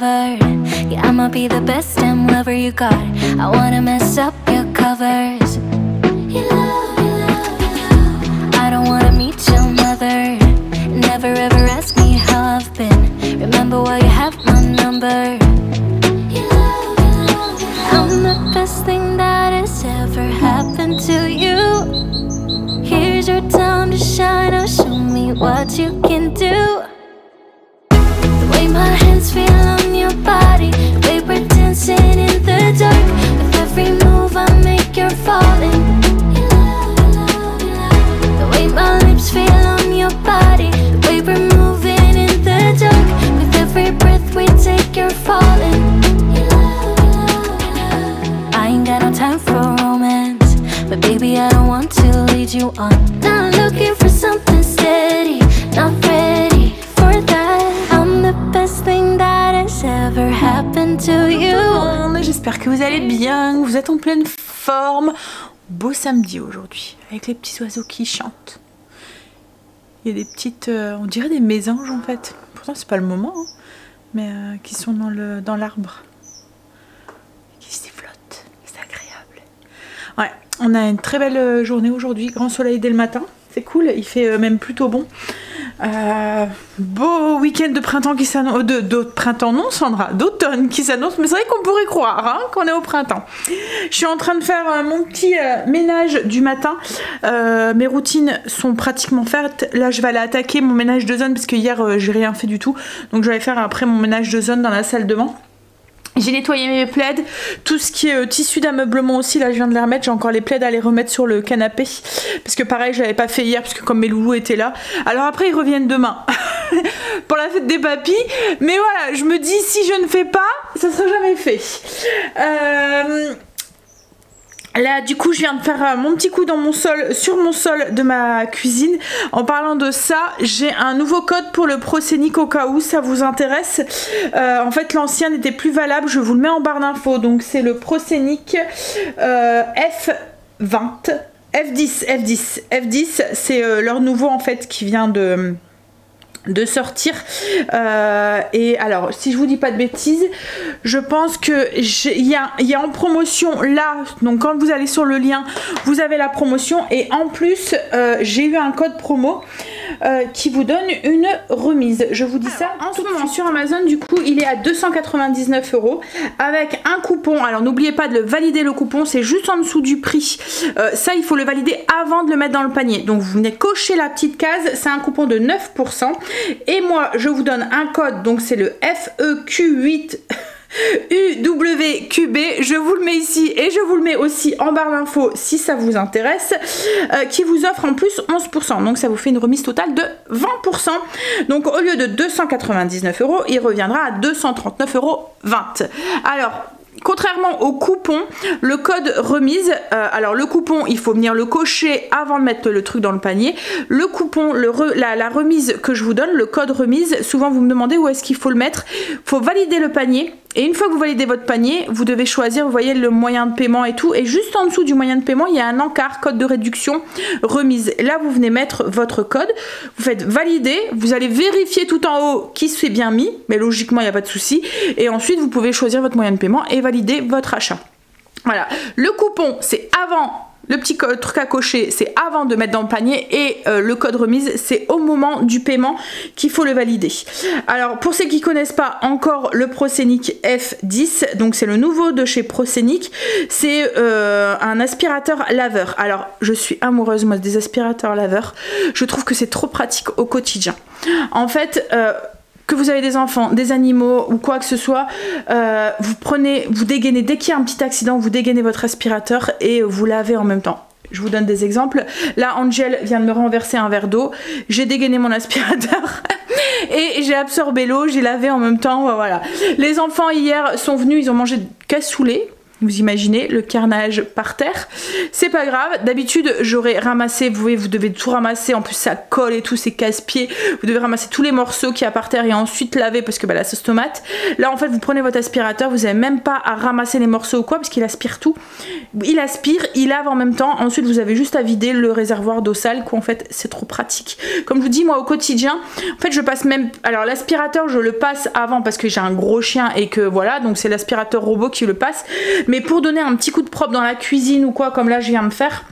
covered. Yeah, I'ma be the best damn lover you got. I wanna mess up your covers. You love, you love, you love. I don't wanna meet your mother. Never ever ask me how I've been. Remember why you have my number. You love, you love, you love. I'm the best thing that has ever happened to you. Here's your time to shine. Now show me what you can do. The way my hands feel on your body, the way we're dancing in the dark. With every move I make, you're falling. You love, you love, you love. The way my lips feel on your body, the way we're moving in the dark. With every breath we take, you're falling. You love, you love, you love. I ain't got no time for romance, but baby I don't want to lead you on. Not looking for something steady, not ready for that. I'm the best thing that has ever happened to you. J'espère que vous allez bien, que vous êtes en pleine forme. Beau samedi aujourd'hui, avec les petits oiseaux qui chantent. Il y a des petites, on dirait des mésanges en fait. Pourtant c'est pas le moment, hein, mais qui sont dans l'arbre, qui sifflotent. C'est agréable. Ouais, on a une très belle journée aujourd'hui, grand soleil dès le matin. C'est cool, il fait même plutôt bon. Beau week-end de printemps qui s'annonce, printemps non Sandra, d'automne qui s'annonce, mais c'est vrai qu'on pourrait croire hein, qu'on est au printemps. Je suis en train de faire mon petit ménage du matin. Mes routines sont pratiquement faites. Là je vais aller attaquer mon ménage de zone parce que hier j'ai rien fait du tout. Donc je vais aller faire après mon ménage de zone dans la salle de bain. J'ai nettoyé mes plaids, tout ce qui est tissu d'ameublement aussi, là je viens de les remettre, j'ai encore les plaids à les remettre sur le canapé, parce que pareil je l'avais pas fait hier, parce que comme mes loulous étaient là, alors après ils reviennent demain, pour la fête des papis, mais voilà, je me dis si je ne fais pas, ça sera jamais fait. Là du coup je viens de faire mon petit coup dans mon sol, sur mon sol de ma cuisine. En parlant de ça, j'ai un nouveau code pour le Proscenic au cas où ça vous intéresse. En fait l'ancien n'était plus valable, je vous le mets en barre d'infos. Donc c'est le Proscenic F20, F10 c'est leur nouveau en fait qui vient de sortir et alors si je vous dis pas de bêtises, je pense que il y a en promotion là, donc quand vous allez sur le lien vous avez la promotion et en plus j'ai eu un code promo qui vous donne une remise. Je vous dis ça en ce moment sur Amazon, du coup il est à 299 € avec un coupon. Alors n'oubliez pas de le valider, le coupon c'est juste en dessous du prix, ça il faut le valider avant de le mettre dans le panier. Donc vous venez cocher la petite case, c'est un coupon de 9%. Et moi je vous donne un code, donc c'est le FEQ8 UWQB, je vous le mets ici et je vous le mets aussi en barre d'infos si ça vous intéresse, qui vous offre en plus 11%, donc ça vous fait une remise totale de 20%. Donc au lieu de 299 €, il reviendra à 239,20 €. Alors contrairement au coupon, le code remise, alors le coupon il faut venir le cocher avant de mettre le truc dans le panier. Le coupon, la remise que je vous donne, le code remise, souvent vous me demandez où est-ce qu'il faut le mettre. Il faut valider le panier. Et une fois que vous validez votre panier, vous devez choisir, vous voyez, le moyen de paiement et tout. Et juste en dessous du moyen de paiement, il y a un encart, code de réduction, remise. Là, vous venez mettre votre code, vous faites valider, vous allez vérifier tout en haut qui s'est bien mis, mais logiquement, il n'y a pas de souci. Et ensuite, vous pouvez choisir votre moyen de paiement et valider votre achat. Voilà, le coupon, c'est avant. Le petit truc à cocher, c'est avant de mettre dans le panier et le code remise, c'est au moment du paiement qu'il faut le valider. Alors, pour ceux qui ne connaissent pas encore le Proscenic F10, donc c'est le nouveau de chez Proscenic, c'est un aspirateur laveur. Alors, je suis amoureuse, moi, des aspirateurs laveurs. Je trouve que c'est trop pratique au quotidien. En fait, que vous avez des enfants, des animaux ou quoi que ce soit, vous dégainez, dès qu'il y a un petit accident, vous dégainez votre aspirateur et vous lavez en même temps. Je vous donne des exemples. Là, Angel vient de me renverser un verre d'eau. J'ai dégainé mon aspirateur et j'ai absorbé l'eau, j'ai lavé en même temps. Voilà. Les enfants hier sont venus, ils ont mangé cassoulet. Vous imaginez le carnage par terre. C'est pas grave. D'habitude, j'aurais ramassé, vous voyez, vous devez tout ramasser. En plus, ça colle et tout, c'est casse-pied. Vous devez ramasser tous les morceaux qu'il y a par terre et ensuite laver parce que bah, la sauce tomate. Là, en fait, vous prenez votre aspirateur. Vous n'avez même pas à ramasser les morceaux ou quoi parce qu'il aspire tout. Il aspire, il lave en même temps. Ensuite, vous avez juste à vider le réservoir d'eau sale. Quoi, en fait, c'est trop pratique. Comme je vous dis, moi, au quotidien, en fait, je passe même... Alors, l'aspirateur, je le passe avant parce que j'ai un gros chien et que voilà, donc c'est l'aspirateur robot qui le passe. Mais pour donner un petit coup de propre dans la cuisine ou quoi, comme là je viens de faire,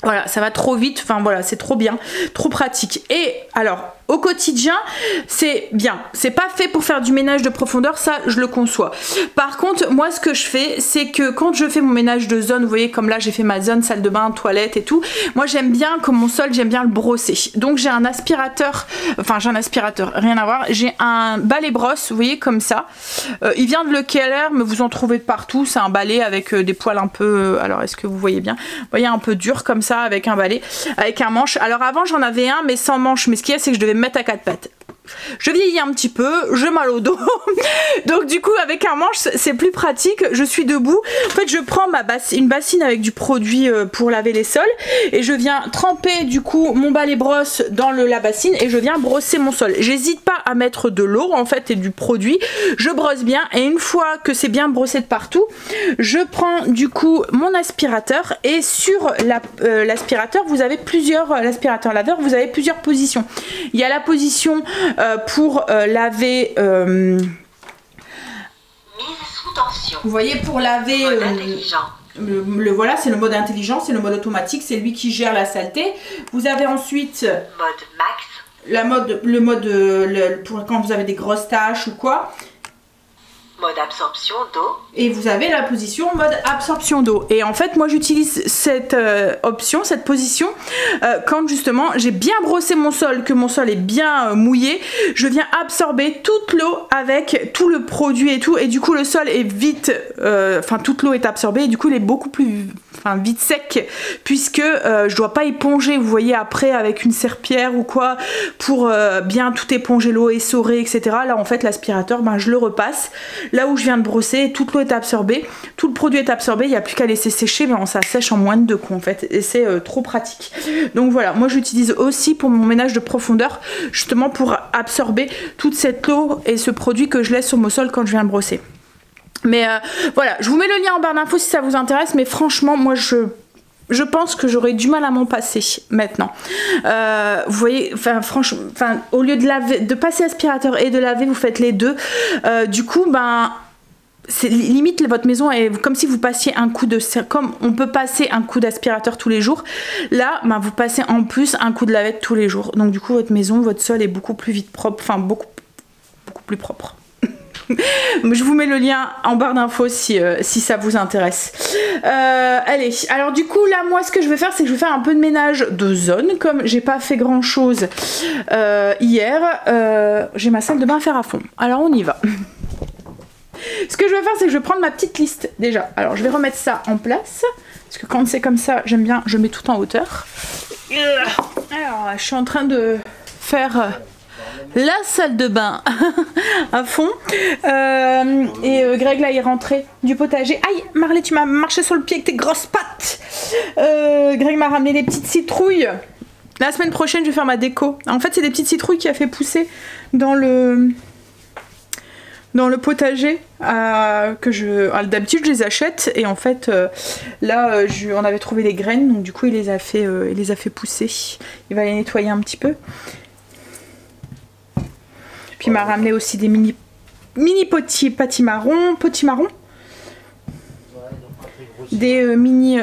voilà, ça va trop vite, enfin voilà, c'est trop bien, trop pratique. Et alors, au quotidien, c'est bien. C'est pas fait pour faire du ménage de profondeur, ça je le conçois. Par contre, moi ce que je fais, c'est que quand je fais mon ménage de zone, vous voyez comme là j'ai fait ma zone, salle de bain, toilette et tout, moi j'aime bien que mon sol, j'aime bien le brosser. Donc j'ai un aspirateur, enfin j'ai un aspirateur, rien à voir, j'ai un balai brosse, vous voyez comme ça. Il vient de Leclerc, mais vous en trouvez partout, c'est un balai avec des poils un peu, alors est-ce que vous voyez bien? Vous voyez un peu dur comme ça, avec un balai, avec un manche. Alors avant j'en avais un mais sans manche, mais ce qu'il y a c'est que je devais me mettre à quatre pattes. Je vieillis un petit peu, j'ai mal au dos, donc du coup avec un manche c'est plus pratique, je suis debout. En fait je prends une bassine avec du produit pour laver les sols et je viens tremper du coup mon balai brosse dans la bassine et je viens brosser mon sol. J'hésite pas à mettre de l'eau en fait et du produit, je brosse bien et une fois que c'est bien brossé de partout, je prends du coup mon aspirateur et sur l'aspirateur vous avez l'aspirateur laveur, vous avez plusieurs positions. Il y a la position pour laver mise sous tension. Vous voyez, pour laver voilà, c'est le mode intelligent, c'est le mode automatique, c'est lui qui gère la saleté. Vous avez ensuite le mode pour quand vous avez des grosses taches ou quoi. Mode absorption d'eau. Et vous avez la position mode absorption d'eau. Et en fait, moi j'utilise cette option, cette position, quand justement j'ai bien brossé mon sol, que mon sol est bien mouillé, je viens absorber toute l'eau avec tout le produit et tout. Et du coup, le sol est vite, enfin toute l'eau est absorbée et du coup, il est beaucoup plus vite sec puisque je dois pas éponger, vous voyez, après avec une serpillière ou quoi pour bien tout éponger, l'eau essorée, etc. Là, en fait, l'aspirateur, ben, je le repasse. Là où je viens de brosser, toute l'eau est absorbée, tout le produit est absorbé, il n'y a plus qu'à laisser sécher, mais ça sèche en moins de 2 coups en fait, et c'est trop pratique. Donc voilà, moi j'utilise aussi pour mon ménage de profondeur, justement pour absorber toute cette eau et ce produit que je laisse sur mon sol quand je viens de brosser. Mais voilà, je vous mets le lien en barre d'infos si ça vous intéresse, mais franchement, moi je pense que j'aurais du mal à m'en passer maintenant. Vous voyez, franchement, au lieu de passer aspirateur et de laver, vous faites les deux. Du coup, ben, c'est limite votre maison est comme si vous passiez un coup de, comme on peut passer un coup d'aspirateur tous les jours. Là, ben, vous passez en plus un coup de lavette tous les jours. Donc du coup, votre maison, votre sol est beaucoup plus vite propre, enfin beaucoup plus propre. Je vous mets le lien en barre d'infos si ça vous intéresse. Allez, alors du coup là moi ce que je vais faire c'est que je vais faire un peu de ménage de zone. Comme j'ai pas fait grand chose hier, j'ai ma salle de bain à faire à fond. Alors on y va. Ce que je vais faire c'est que je vais prendre ma petite liste déjà. Alors je vais remettre ça en place parce que quand c'est comme ça j'aime bien, je mets tout en hauteur. Alors je suis en train de faire la salle de bain à fond et Greg là il est rentré du potager. Aïe Marley, tu m'as marché sur le pied avec tes grosses pattes. Greg m'a ramené des petites citrouilles. La semaine prochaine je vais faire ma déco. En fait c'est des petites citrouilles qu'il a fait pousser dans le potager d'habitude je les achète et en fait là on avait trouvé des graines donc du coup il les a fait pousser. Il va les nettoyer un petit peu. Puis il m'a ramené aussi des mini potimarrons. Des mini...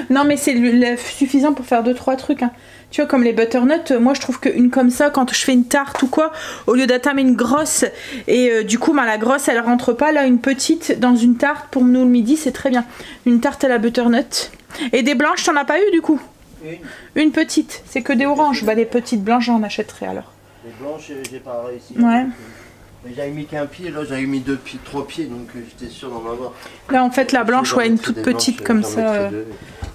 non mais c'est suffisant pour faire 2-3 trucs. Hein. Tu vois comme les butternuts, moi je trouve qu'une comme ça, quand je fais une tarte ou quoi, au lieu d'attamer une grosse, et du coup la grosse elle rentre pas, là une petite dans une tarte pour nous le midi c'est très bien. Une tarte à la butternut. Et des blanches t'en as pas eu du coup? Une petite, c'est que des oranges. Bah des petites blanches j'en achèterai alors. Les blanches, j'ai pas réussi. Ouais. Mais j'avais mis qu'un pied, là j'avais mis 3 pieds, donc j'étais sûr d'en avoir. Là en fait la blanche, ouais, une toute petite comme ça.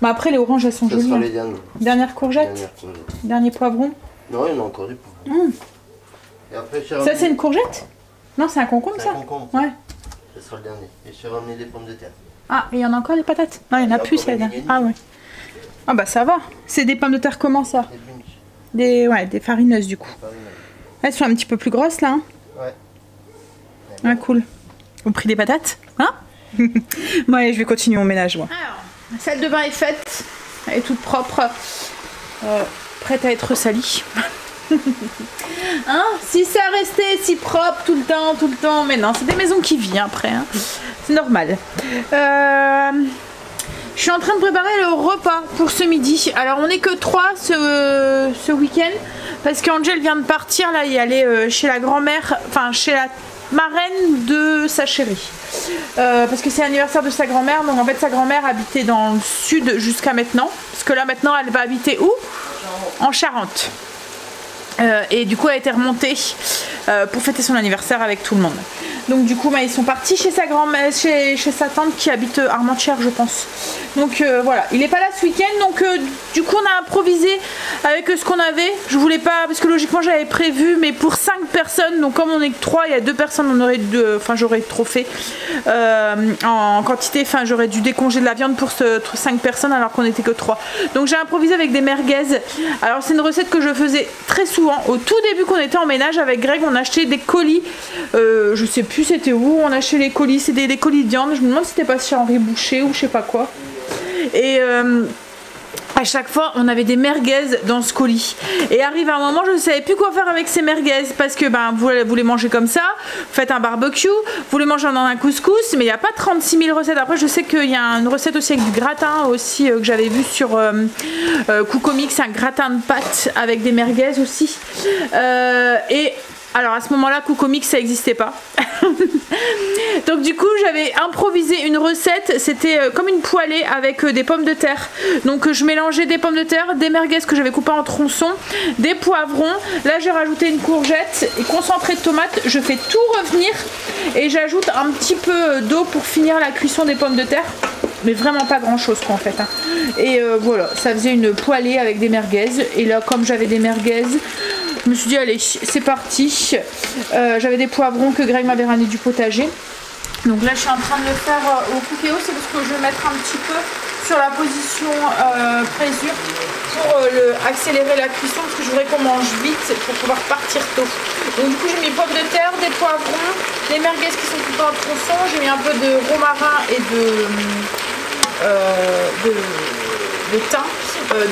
Bah après les oranges elles sont jolies. Les dernières courgettes. Dernier poivron. Non, il y en a encore des poivrons. Et après, ça c'est une courgette? Non, c'est un concombre ça. Un concombre. Ouais. Ce sera le dernier. Et je suis ramené des pommes de terre. Ah, il y en a encore des patates? Non, il y en a plus, celle-là. Ah ouais. Ah bah ça va. C'est des pommes de terre comment ça? Des farineuses du coup. Elles sont un petit peu plus grosses là. Hein, ouais. Ah cool. Au prix des patates? Hein? Bon allez, je vais continuer mon ménage moi. Alors, la salle de bain est faite. Elle est toute propre. Prête à être salie. Hein? Si ça restait si propre tout le temps. Mais non, c'est des maisons qui vivent après. Hein. C'est normal. Je suis en train de préparer le repas pour ce midi. Alors on n'est que 3 ce week-end parce qu'Angel vient de partir là y aller chez la grand-mère, enfin chez la marraine de sa chérie. Parce que c'est l'anniversaire de sa grand-mère, donc en fait sa grand-mère habitait dans le sud jusqu'à maintenant. Parce que là maintenant elle va habiter où? En Charente. Et du coup elle a été remontée pour fêter son anniversaire avec tout le monde. Donc du coup ils sont partis chez sa grand-mère, chez sa tante qui habite Armentières je pense. Donc voilà, il est pas là ce week-end, donc du coup on a improvisé avec ce qu'on avait. Je voulais pas, parce que logiquement j'avais prévu, mais pour 5 personnes, donc comme on est que 3, il y a 2 personnes, on aurait j'aurais trop fait en quantité, enfin j'aurais dû décongeler de la viande pour 5 personnes alors qu'on était que 3. Donc j'ai improvisé avec des merguez. Alors c'est une recette que je faisais très souvent. Au tout début qu'on était en ménage avec Greg, on achetait des colis, je sais plus c'était où, on achetait les colis, c'était des colis de viande, je me demande si c'était pas chez Henri Boucher ou je sais pas quoi. Et à chaque fois on avait des merguez dans ce colis et arrive un moment je ne savais plus quoi faire avec ces merguez parce que ben vous les mangez comme ça, vous faites un barbecue, vous les mangez dans un couscous, mais il n'y a pas 36 000 recettes. Après je sais qu'il y a une recette aussi avec du gratin aussi que j'avais vu sur Coucomix, un gratin de pâtes avec des merguez aussi et alors à ce moment-là, Coucomix ça n'existait pas. Donc du coup j'avais improvisé une recette, c'était comme une poêlée avec des pommes de terre. Donc je mélangeais des pommes de terre, des merguez que j'avais coupées en tronçons, des poivrons. Là j'ai rajouté une courgette et concentré de tomates. Je fais tout revenir et j'ajoute un petit peu d'eau pour finir la cuisson des pommes de terre. Mais vraiment pas grand chose quoi en fait. Hein. Et voilà, ça faisait une poêlée avec des merguez. Et là comme j'avais des merguez, je me suis dit allez c'est parti. J'avais des poivrons que Greg m'avait ramené du potager. Donc là je suis en train de le faire au cookéo, c'est parce que je vais mettre un petit peu sur la position présure pour accélérer la cuisson parce que je voudrais qu'on mange vite pour pouvoir partir tôt. Donc du coup j'ai mis pommes de terre, des poivrons, des merguez qui sont coupées en tronçons, j'ai mis un peu de romarin et de thym,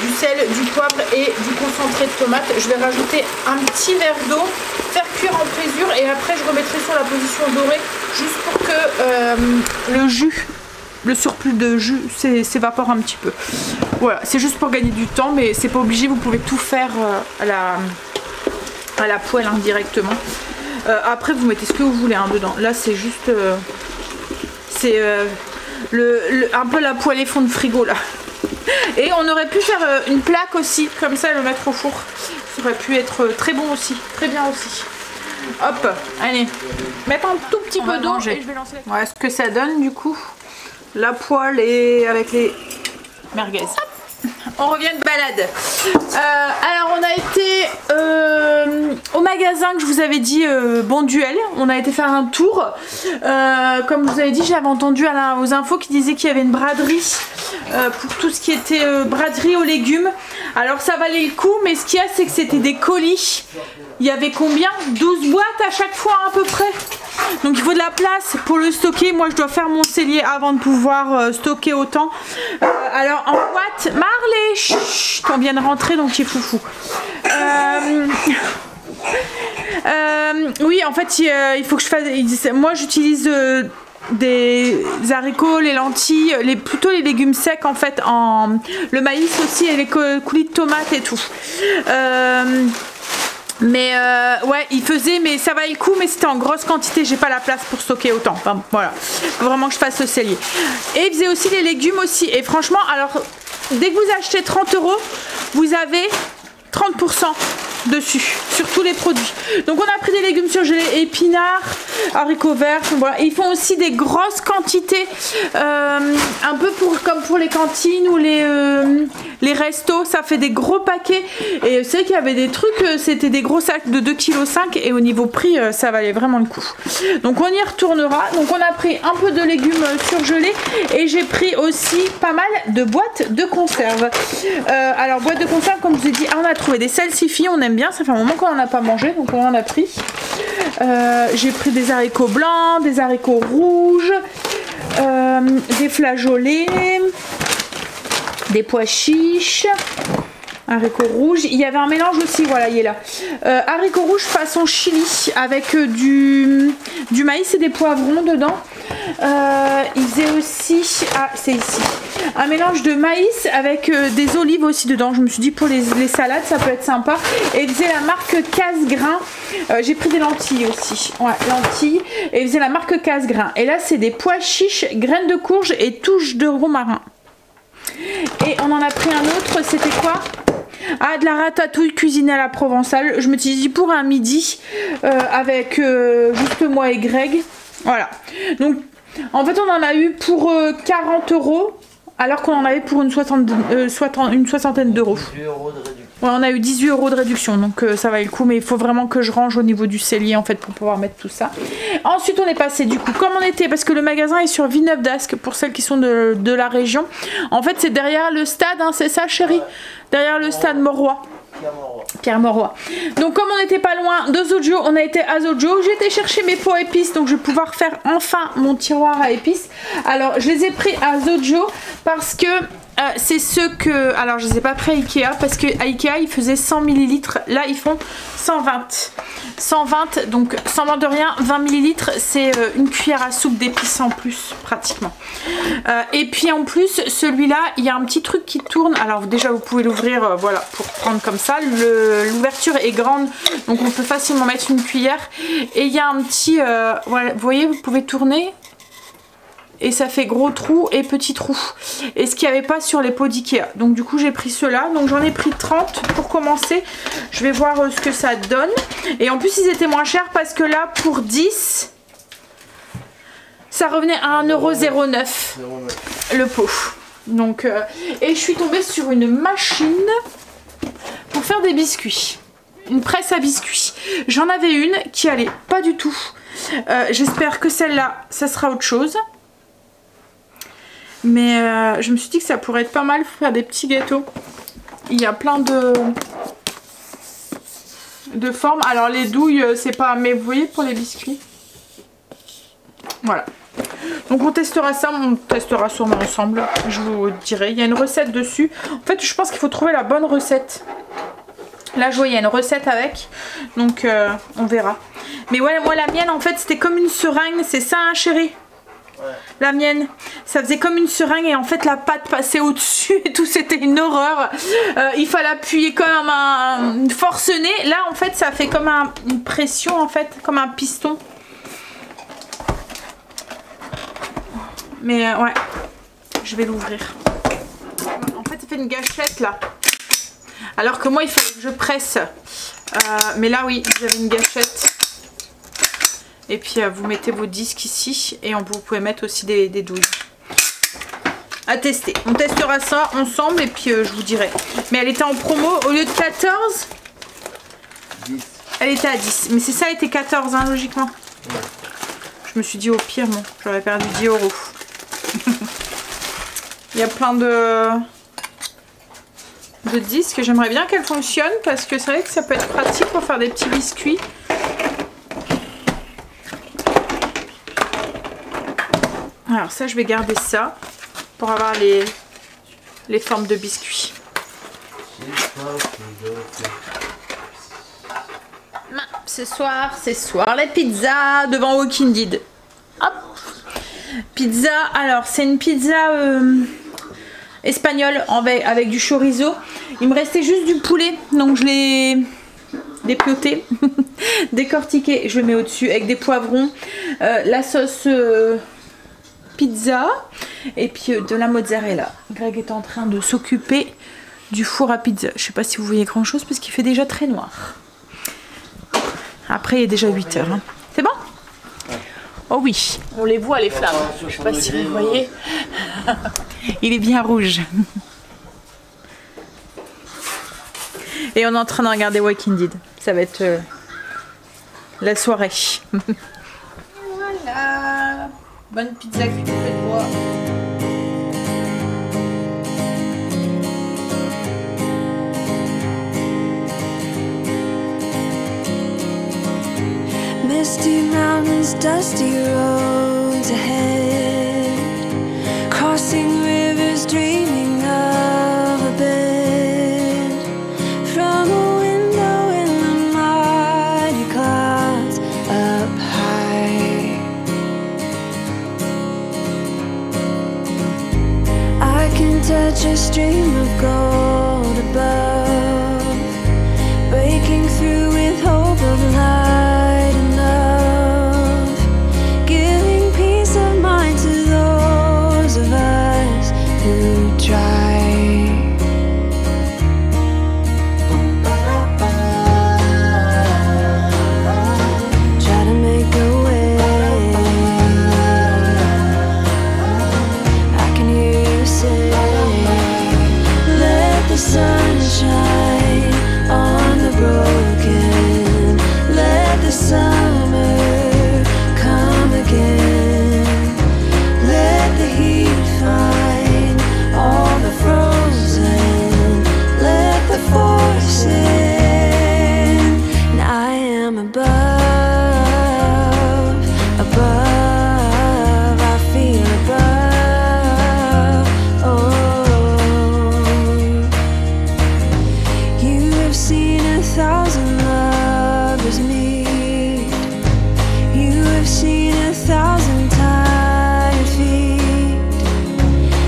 du sel, du poivre et du concentré de tomate. Je vais rajouter un petit verre d'eau, faire cuire en présure et après je remettrai sur la position dorée juste pour que le jus, le surplus de jus s'évapore un petit peu. Voilà, c'est juste pour gagner du temps mais c'est pas obligé, vous pouvez tout faire à la poêle indirectement. Après vous mettez ce que vous voulez hein, dedans. Là c'est juste c'est un peu la poêlée fond de frigo là. Et on aurait pu faire une plaque aussi, comme ça, et le mettre au four. Ça aurait pu être très bon aussi, très bien aussi. Hop, allez, mettre un tout petit peu d'eau et je vais lancer la... Voilà ce que ça donne du coup. La poêle et avec les merguez. Hop, on revient de balade. Alors on a été au magasin que je vous avais dit, Bon Duel. On a été faire un tour. Comme je vous avais dit, j'avais entendu aux infos qui disaient qu'il y avait une braderie pour tout ce qui était braderie aux légumes. Alors ça valait le coup, mais ce qu'il y a c'est que c'était des colis. Il y avait combien? 12 boîtes à chaque fois à peu près. Donc il faut de la place pour le stocker. Moi je dois faire mon cellier avant de pouvoir stocker autant. Alors en boîte, Marley, chut, on vient de rentrer donc il est foufou. Oui en fait il faut que je fasse, moi j'utilise des haricots, les lentilles, plutôt les légumes secs en fait, le maïs aussi et les coulis de tomates et tout. Mais ouais il faisait, mais ça valait le coup, mais c'était en grosse quantité, j'ai pas la place pour stocker autant. Enfin, voilà, faut vraiment que je fasse le cellier. Et il faisait aussi les légumes aussi, et franchement alors dès que vous achetez 30 €, vous avez 30% dessus sur tous les produits. Donc on a pris des légumes surgelés, épinards, haricots verts, voilà. Et ils font aussi des grosses quantités un peu comme pour les cantines ou les Les restos, ça fait des gros paquets. Et c'est vrai qu'il y avait des trucs, c'était des gros sacs de 2,5 kg. Et au niveau prix, ça valait vraiment le coup. Donc on y retournera. Donc on a pris un peu de légumes surgelés. Et j'ai pris aussi pas mal de boîtes de conserve. Alors boîtes de conserve, comme je vous ai dit, on a trouvé des salsifis. On aime bien, ça fait un moment qu'on n'en a pas mangé. Donc on en a pris. J'ai pris des haricots blancs, des haricots rouges, des flageolets, des pois chiches, haricots rouges. Il y avait un mélange aussi, voilà, il est là. Haricots rouges façon chili avec du maïs et des poivrons dedans. Il faisait aussi, ah c'est ici, un mélange de maïs avec des olives aussi dedans. Je me suis dit pour les salades ça peut être sympa. Et il faisait la marque Casse-Grain. J'ai pris des lentilles aussi, ouais, lentilles. Et il faisait la marque Casse-Grain. Et là c'est des pois chiches, graines de courge et touches de romarin. Et on en a pris un autre, c'était quoi? Ah, de la ratatouille cuisinée à la provençale. Je me suis dit pour un midi avec juste moi et Greg. Voilà. Donc en fait on en a eu pour 40 € alors qu'on en avait pour une soixantaine d'euros. Ouais, on a eu 18 € de réduction, donc ça valait le coup, mais il faut vraiment que je range au niveau du cellier en fait pour pouvoir mettre tout ça. Ensuite on est passé du coup, comme on était, parce que le magasin est sur Villeneuve d'Ascq pour celles qui sont de la région. En fait c'est derrière le stade, hein, c'est ça chérie? Derrière le stade Mauroy. Pierre Mauroy. Donc comme on n'était pas loin de Zojo, on a été à Zojo. J'ai été chercher mes pots à épices, donc je vais pouvoir faire enfin mon tiroir à épices. Alors je les ai pris à Zojo parce que c'est ceux que... Alors je les ai pas pris à Ikea parce que à Ikea ils faisaient 100 ml. Là ils font 120. 120, donc sans vendre de rien, 20 ml c'est une cuillère à soupe d'épices en plus pratiquement. Et puis en plus celui-là il y a un petit truc qui tourne. Alors déjà vous pouvez l'ouvrir voilà pour prendre comme ça. L'ouverture est grande donc on peut facilement mettre une cuillère. Et il y a un petit... voilà, vous voyez, vous pouvez tourner. Et ça fait gros trou et petit trou. Et ce qu'il n'y avait pas sur les pots d'Ikea. Donc du coup j'ai pris ceux-là. Donc j'en ai pris 30 pour commencer. Je vais voir ce que ça donne. Et en plus ils étaient moins chers parce que là pour 10 ça revenait à 1,09 € le pot. Donc et je suis tombée sur une machine pour faire des biscuits. Une presse à biscuits. J'en avais une qui allait pas du tout. J'espère que celle-là ça sera autre chose. Mais je me suis dit que ça pourrait être pas mal pour faire des petits gâteaux. Il y a plein de formes. Alors les douilles c'est pas... Mais vous voyez pour les biscuits. Voilà. Donc on testera ça. On testera sûrement ensemble. Je vous dirai. Il y a une recette dessus. En fait je pense qu'il faut trouver la bonne recette. Là je vois il y a une recette avec. Donc on verra. Mais ouais moi la mienne en fait c'était comme une seringue. C'est ça hein chérie? Ouais. La mienne, ça faisait comme une seringue et en fait la pâte passait au-dessus et tout, c'était une horreur. Il fallait appuyer comme un forcené. Là en fait ça fait comme une pression en fait, comme un piston. Mais ouais, je vais l'ouvrir. En fait ça fait une gâchette là. Alors que moi il fallait que je presse. Mais là oui, vous avez une gâchette. Et puis vous mettez vos disques ici et vous pouvez mettre aussi des douilles. À tester. On testera ça ensemble et puis je vous dirai. Mais elle était en promo au lieu de 14. 10. Elle était à 10. Mais c'est ça, elle était 14 hein, logiquement. Ouais. Je me suis dit au pire, bon, j'aurais perdu 10 €. Il y a plein de disques. J'aimerais bien qu'elle fonctionne parce que c'est vrai que ça peut être pratique pour faire des petits biscuits. Alors ça je vais garder ça pour avoir les formes de biscuits. Ce soir les pizzas devant Walking Dead. Hop. Pizza, alors c'est une pizza espagnole avec du chorizo. Il me restait juste du poulet donc je l'ai dépioté, décortiqué, je le mets au-dessus avec des poivrons, la sauce pizza et puis de la mozzarella. Greg est en train de s'occuper du four à pizza. Je sais pas si vous voyez grand chose parce qu'il fait déjà très noir. Après il est déjà 8 h hein. C'est bon? Oh oui, on les voit les flammes. Je sais pas si vous voyez. Il est bien rouge. Et on est en train de regarder Walking Dead. Ça va être la soirée. Voilà. Bonne pizza cuite au feu de bois. Misty mountains, dusty roads ahead, crossing rivers, dreaming of a bed, from a window in the mighty clouds up high. I can touch a stream of gold above, breaking through with hope of light. Sunshine on the broken, let the summer come again, let the heat find all the frozen, let the force in, and I am above, above, I feel above, oh. Seen 1,000 lovers meet. You have seen 1,000 tired feet.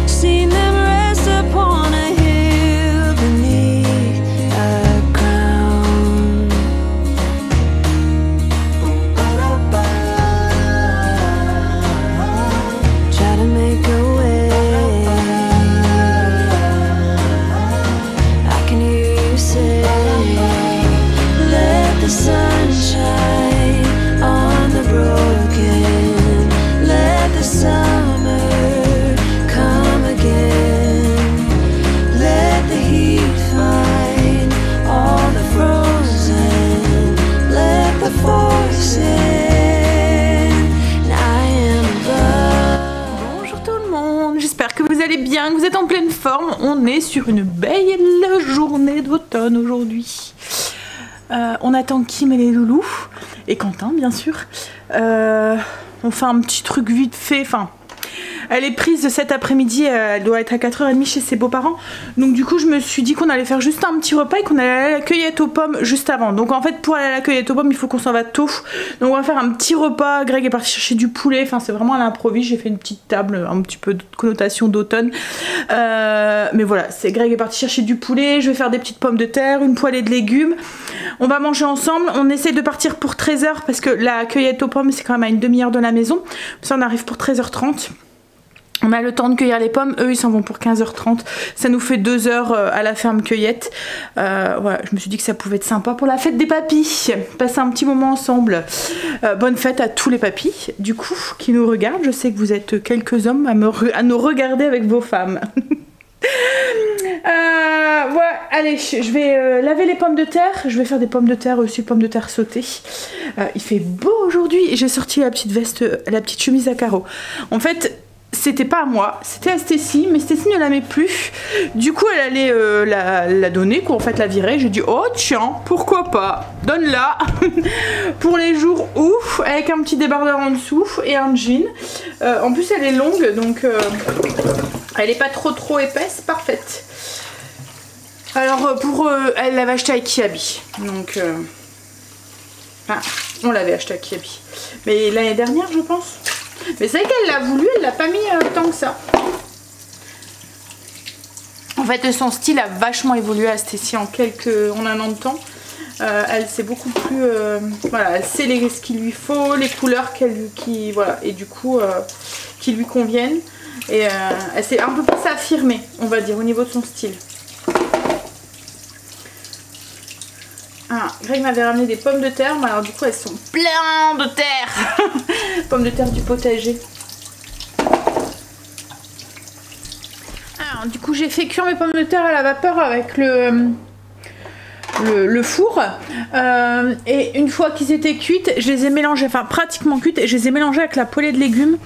Seen them rest upon a hill beneath a crown. Try to make a way. I can hear you say, let the sunshine on the broken, let the summer come again, let the heat find all the frozen, let the force in, and I am above. Bonjour tout le monde, j'espère que vous allez bien, que vous êtes en pleine forme. On est sur une belle journée d'automne aujourd'hui. On attend Kim et les loulous, et Quentin bien sûr. On fait un petit truc vite fait, enfin... Elle est prise de cet après-midi, elle doit être à 4h30 chez ses beaux-parents. Donc du coup je me suis dit qu'on allait faire juste un petit repas et qu'on allait aller à la cueillette aux pommes juste avant. Donc en fait pour aller à la cueillette aux pommes il faut qu'on s'en va tôt. Donc on va faire un petit repas, Greg est parti chercher du poulet, enfin c'est vraiment à l'improviste. J'ai fait une petite table, un petit peu de connotation d'automne. Mais voilà, c'est Greg est parti chercher du poulet, je vais faire des petites pommes de terre, une poêlée de légumes. On va manger ensemble, on essaie de partir pour 13h parce que la cueillette aux pommes c'est quand même à une demi-heure de la maison. Ça on arrive pour 13h30. On a le temps de cueillir les pommes, eux ils s'en vont pour 15h30, ça nous fait 2 heures à la ferme cueillette. Voilà, je me suis dit que ça pouvait être sympa pour la fête des papis, passer un petit moment ensemble. Bonne fête à tous les papis, du coup, qui nous regardent. Je sais que vous êtes quelques hommes à nous regarder avec vos femmes. Voilà, allez, je vais laver les pommes de terre. Je vais faire des pommes de terre aussi, pommes de terre sautées. Il fait beau aujourd'hui et j'ai sorti la petite veste, la petite chemise à carreaux. En fait, c'était pas à moi, c'était à Stécie, mais Stécie ne la met plus. Du coup, elle allait la donner, quoi, en fait, la virer. J'ai dit, oh tiens, pourquoi pas, donne-la pour les jours où, avec un petit débardeur en dessous et un jean. En plus, elle est longue, donc elle est pas trop épaisse, parfaite. Alors, elle l'avait acheté à Kiabi, donc enfin, on l'avait acheté à Kiabi, mais l'année dernière, je pense. Mais c'est vrai qu'elle l'a voulu, elle l'a pas mis tant que ça. En fait, son style a vachement évolué à Stécie en un an de temps. Elle sait beaucoup plus, voilà, elle sait ce qu'il lui faut, les couleurs voilà, et du coup qui lui conviennent. Et elle s'est un peu plus affirmée, on va dire, au niveau de son style. Ah, Greg m'avait ramené des pommes de terre, mais alors du coup elles sont pleines de terre. Pommes de terre du potager. Alors du coup j'ai fait cuire mes pommes de terre à la vapeur avec le le four. Et une fois qu'ils étaient cuites, je les ai mélangés, enfin pratiquement cuites, et je les ai mélangés avec la poêlée de légumes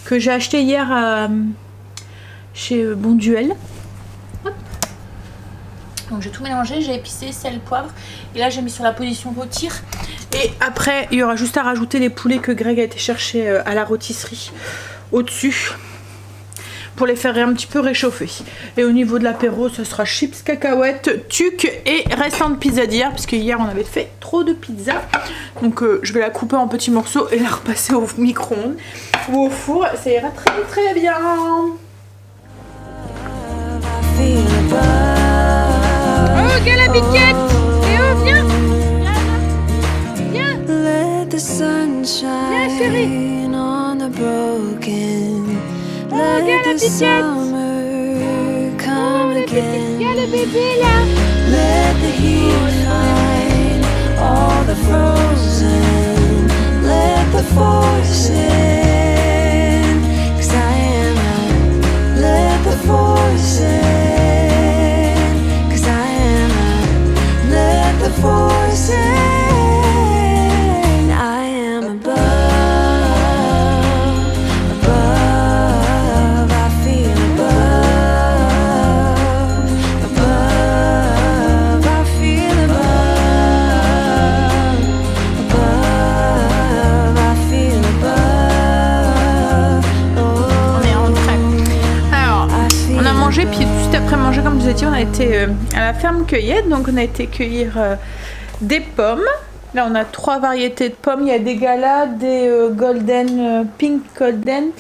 que j'ai acheté hier chez Bonduel. Donc j'ai tout mélangé, j'ai épicé, sel, poivre. Et là j'ai mis sur la position rôtir. Et après il y aura juste à rajouter les poulets que Greg a été chercher à la rôtisserie au-dessus. Pour les faire un petit peu réchauffer. Et au niveau de l'apéro, ce sera chips, cacahuètes, tuc et restant de pizza d'hier. Parce que hier on avait fait trop de pizza. Donc je vais la couper en petits morceaux et la repasser au micro-ondes ou au four. Ça ira très très bien. Oh, quelle biquette! Léo, viens! Viens! Let the sun shine on the broken. Let the summer come again. Le bébé là! Let the heat find all the frozen. Let the force in. 'Cause I am out. Let the force in. 'Cause I am out. Let the force in. I am above. Above. I feel above. Above. I feel above. Above. I feel above. Oh, On est rentré. Alors, I feel on a mangé, puis above. juste après manger, comme je vous ai dit, on a été à la ferme cueillette. Donc on a été cueillir des pommes. Là on a 3 variétés de pommes. Il y a des galas, des golden, pink golden.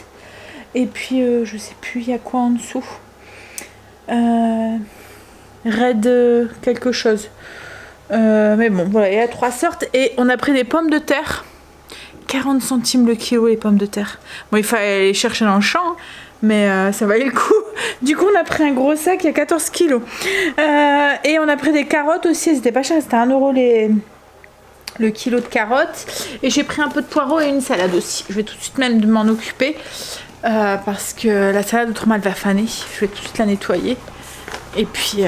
Et puis je sais plus, il y a quoi en dessous. Red quelque chose. Mais bon, voilà, il y a 3 sortes. Et on a pris des pommes de terre. 40 centimes le kilo les pommes de terre. Bon, il fallait les chercher dans le champ, hein, mais ça valait le coup. Du coup, on a pris un gros sac, il y a 14 kilos. Et on a pris des carottes aussi, elles étaient pas chères, c'était 1 € le kilo de carottes. Et j'ai pris un peu de poireaux et une salade aussi. Je vais tout de suite même m'en occuper, parce que la salade, autrement, elle va faner. Je vais tout de suite la nettoyer. Et puis,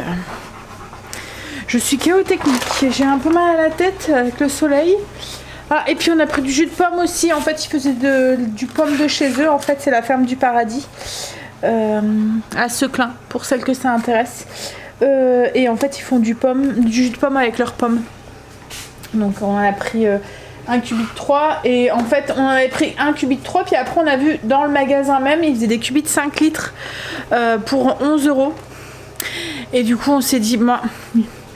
je suis chaotechnique. J'ai un peu mal à la tête avec le soleil. Ah, et puis on a pris du jus de pomme aussi. En fait, ils faisaient du pomme de chez eux. En fait, c'est la ferme du paradis à Seclin, pour celles que ça intéresse. Et en fait, ils font du jus de pomme avec leurs pommes. Donc, on a pris 1 cubit de 3. Et en fait, on avait pris 1 cubit de 3. Puis après, on a vu dans le magasin même, ils faisaient des cubits de 5 litres pour 11 €. Et du coup, on s'est dit, bah,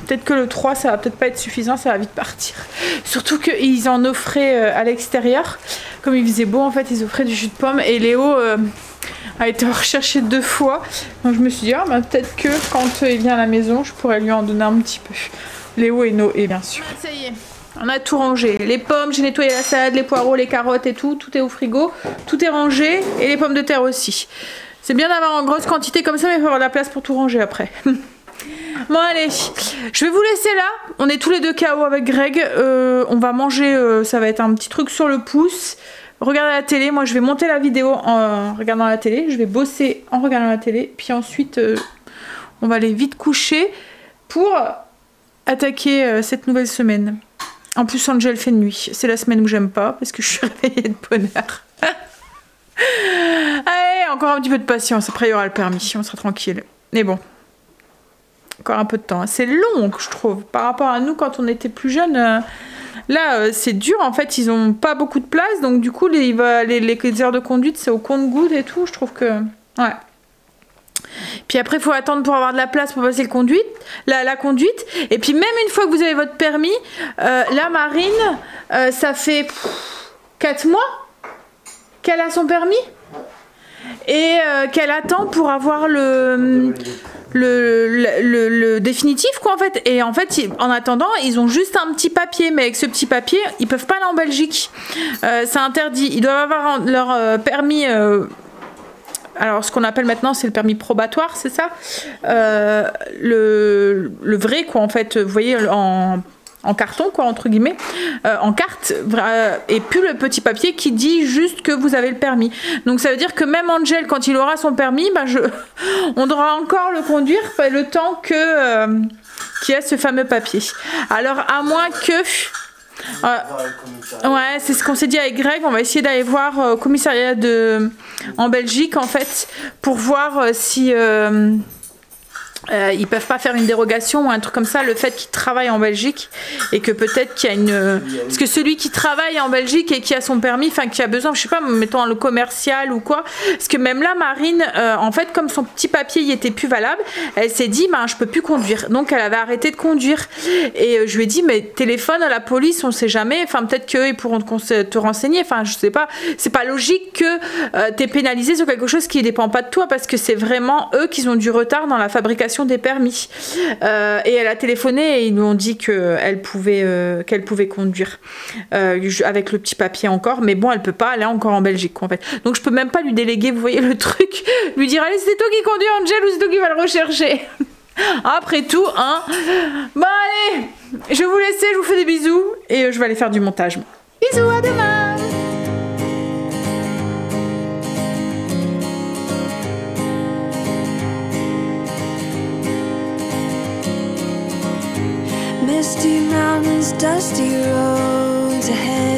peut-être que le 3, ça va peut-être pas être suffisant, ça va vite partir. Surtout qu'ils en offraient à l'extérieur. Comme il faisait beau, en fait, ils offraient du jus de pomme. Et Léo a été recherché 2 fois. Donc je me suis dit, ah, bah, peut-être que quand il vient à la maison, je pourrais lui en donner un petit peu. Léo et Noé, bien sûr. Ça y est, on a tout rangé. Les pommes, j'ai nettoyé la salade, les poireaux, les carottes et tout. Tout est au frigo. Tout est rangé. Et les pommes de terre aussi. C'est bien d'avoir en grosse quantité comme ça, mais il faut avoir la place pour tout ranger après. Bon allez, je vais vous laisser là. On est tous les deux KO avec Greg. On va manger, ça va être un petit truc sur le pouce. Regarder la télé. Moi je vais monter la vidéo en regardant la télé. Je vais bosser en regardant la télé. Puis ensuite on va aller vite coucher pour attaquer cette nouvelle semaine. En plus Angel fait de nuit. C'est la semaine où j'aime pas parce que je suis réveillée de bonne heure. Allez, encore un petit peu de patience. Après il y aura le permis. On sera tranquille. Mais bon. Encore un peu de temps. C'est long, je trouve, par rapport à nous quand on était plus jeunes. Là, c'est dur. En fait, ils ont pas beaucoup de place. Donc, du coup, les heures de conduite, c'est au compte-gouttes et tout. Je trouve que... Ouais. Puis après, il faut attendre pour avoir de la place pour passer la conduite. Et puis, même une fois que vous avez votre permis, la Marine, ça fait 4 mois qu'elle a son permis. Et qu'elle attend pour avoir le définitif quoi en fait. Et en fait en attendant ils ont juste un petit papier, mais avec ce petit papier ils peuvent pas aller en Belgique, c'est interdit. Ils doivent avoir leur permis, alors ce qu'on appelle maintenant c'est le permis probatoire, c'est ça, le vrai quoi en fait, vous voyez, en carton quoi entre guillemets, en carte, et puis le petit papier qui dit juste que vous avez le permis. Donc ça veut dire que même Angel quand il aura son permis, bah on devra encore le conduire le temps que qui a ce fameux papier. Alors à moins que... ouais, c'est ce qu'on s'est dit avec Greg. On va essayer d'aller voir au commissariat en Belgique en fait pour voir si ils peuvent pas faire une dérogation ou un truc comme ça, le fait qu'ils travaillent en Belgique et que peut-être qu'il y a une... Parce que celui qui travaille en Belgique et qui a son permis, enfin qui a besoin, je sais pas, mettons le commercial ou quoi, parce que même là, Marine, en fait, comme son petit papier il était plus valable, elle s'est dit, ben je peux plus conduire. Donc elle avait arrêté de conduire. Et je lui ai dit, mais téléphone à la police, on sait jamais, enfin peut-être qu'eux ils pourront te renseigner, enfin je sais pas, c'est pas logique que tu es pénalisé sur quelque chose qui dépend pas de toi, parce que c'est vraiment eux qui ont du retard dans la fabrication des permis. Et elle a téléphoné et ils lui ont dit qu'elle pouvait conduire avec le petit papier encore, mais bon, elle peut pas, elle est encore en Belgique en fait. Donc je peux même pas lui déléguer, vous voyez le truc, lui dire allez c'est toi qui conduis Angel ou c'est toi qui vas le rechercher. Après tout, hein. Bon allez, je vais vous laisser, je vous fais des bisous et je vais aller faire du montage. Bisous, à demain. Misty mountains, dusty roads ahead.